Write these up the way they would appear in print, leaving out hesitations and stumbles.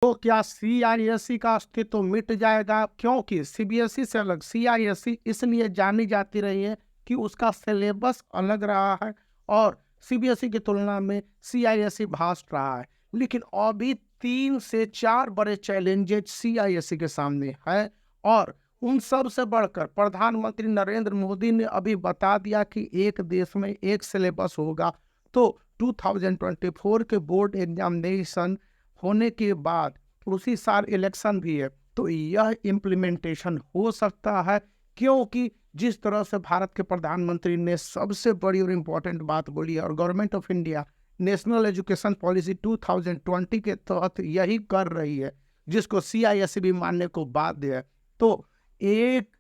तो क्या सीआईएससी का अस्तित्व मिट जाएगा? क्योंकि सीबीएसई से अलग सीआईएससी इसलिए जानी जाती रही है कि उसका सिलेबस अलग रहा है और सीबीएसई की तुलना में सीआईएससी भास्ट रहा है। लेकिन अभी 3 से 4 बड़े चैलेंजेस सीआईएससी के सामने है और उन सब से बढ़कर प्रधानमंत्री नरेंद्र मोदी ने अभी बता दिया कि एक देश में एक सिलेबस होगा। तो 2024 के बोर्ड एग्जामिनेशन होने के बाद उसी साल इलेक्शन भी है, तो यह इम्प्लीमेंटेशन हो सकता है। क्योंकि जिस तरह से भारत के प्रधानमंत्री ने सबसे बड़ी और इम्पोर्टेंट बात बोली है और government of India national education policy 2020 के तहत यही कर रही है, जिसको सीआईएससी भी मानने को बाध्य है। तो एक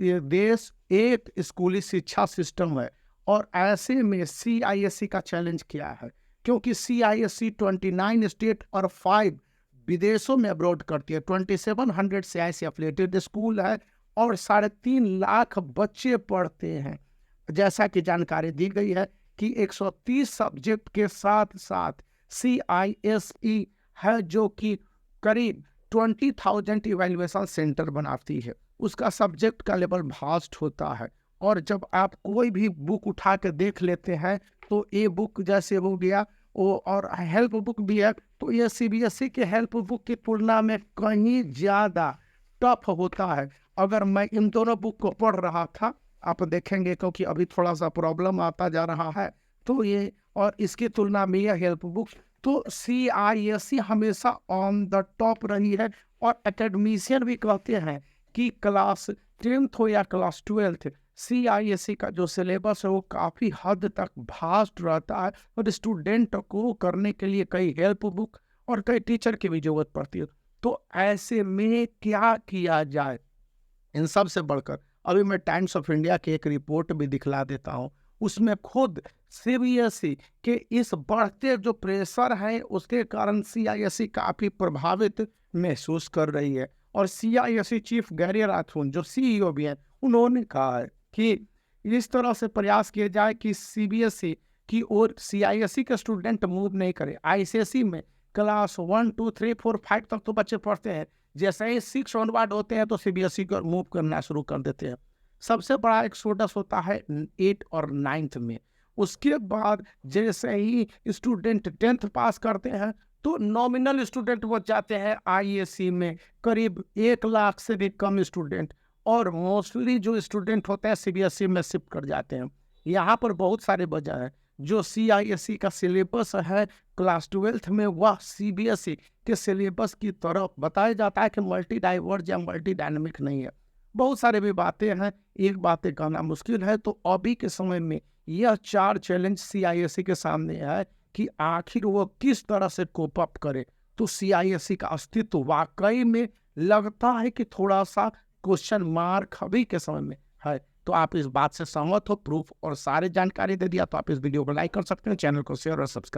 ये देश एक स्कूली शिक्षा सिस्टम है और ऐसे में सीआईएससी का चैलेंज क्या है? क्योंकि सीआईएससी 29 स्टेट और 5 विदेशों में अब्रॉड करती है। 2700 से ऐसे एफिलिएटेड स्कूल है और 3.5 लाख बच्चे पढ़ते हैं। जैसा कि जानकारी दी गई है कि 130 सब्जेक्ट के साथ साथ सीआईएसई है जो कि करीब 20,000 इवैल्यूएशन सेंटर बनाती है। उसका सब्जेक्ट का लेवल वास्ट होता है और जब आप कोई भी बुक उठा के देख लेते हैं तो ये बुक जैसे हो गया वो और हेल्प बुक भी है, तो ये सीबीएसई के हेल्प बुक की तुलना में कहीं ज़्यादा टफ होता है। अगर मैं इन दोनों बुक को पढ़ रहा था, आप देखेंगे क्योंकि अभी थोड़ा सा प्रॉब्लम आता जा रहा है, तो ये और इसकी तुलना में यह हेल्प बुक, तो सीआईएससी हमेशा ऑन द टॉप रही है। और एकेडमिशियन भी कहते हैं कि क्लास 10th हो या क्लास 12th, सीआईएससी का जो सिलेबस है वो काफ़ी हद तक वास्ट रहता है और स्टूडेंट को करने के लिए कई हेल्प बुक और कई टीचर की भी जरूरत पड़ती है। तो ऐसे में क्या किया जाए? इन सब से बढ़कर अभी मैं टाइम्स ऑफ इंडिया की एक रिपोर्ट भी दिखला देता हूँ। उसमें खुद सीबीएसई के इस बढ़ते जो प्रेशर है उसके कारण सीआईएसई काफ़ी प्रभावित महसूस कर रही है। और सीआईएसई चीफ गैरी राठौर जो सीईओ भी हैं, उन्होंने कहा है कि इस तरह से प्रयास किया जाए कि सीबीएसई की ओर सीआईएसई के स्टूडेंट मूव नहीं करे। आईसीएसई में क्लास 1, 2, 3, 4, 5 तक तो बच्चे पढ़ते हैं, जैसे ही 6 ऑनवर्ड होते हैं तो सीबीएसई को मूव करना शुरू कर देते हैं। सबसे बड़ा एक्सोडस होता है 8 और 9th में। उसके बाद जैसे ही स्टूडेंट 10th पास करते हैं तो नॉमिनल स्टूडेंट बच जाते हैं आईएससी में, करीब 1 लाख से भी कम स्टूडेंट, और मोस्टली जो स्टूडेंट होते हैं सीबीएसई में शिफ्ट कर जाते हैं। यहाँ पर बहुत सारे वजह हैं। जो सीआईएसई का सिलेबस है क्लास 12th में, वह सीबीएसई के सिलेबस की तरफ बताया जाता है कि मल्टी डाइवर्ज या मल्टी डायनेमिक नहीं है। बहुत सारे भी बातें हैं, एक बातें कहना मुश्किल है। तो अभी के समय में यह 4 चैलेंज सीआईएसई के सामने है कि आखिर वो किस तरह से कोप अप करे। तो सीआईएसई का अस्तित्व वाकई में लगता है कि थोड़ा सा क्वेश्चन मार्क अभी के समय में है। तो आप इस बात से सहमत हो? प्रूफ और सारे जानकारी दे दिया तो आप इस वीडियो को लाइक कर सकते हैं, चैनल को शेयर और सब्सक्राइब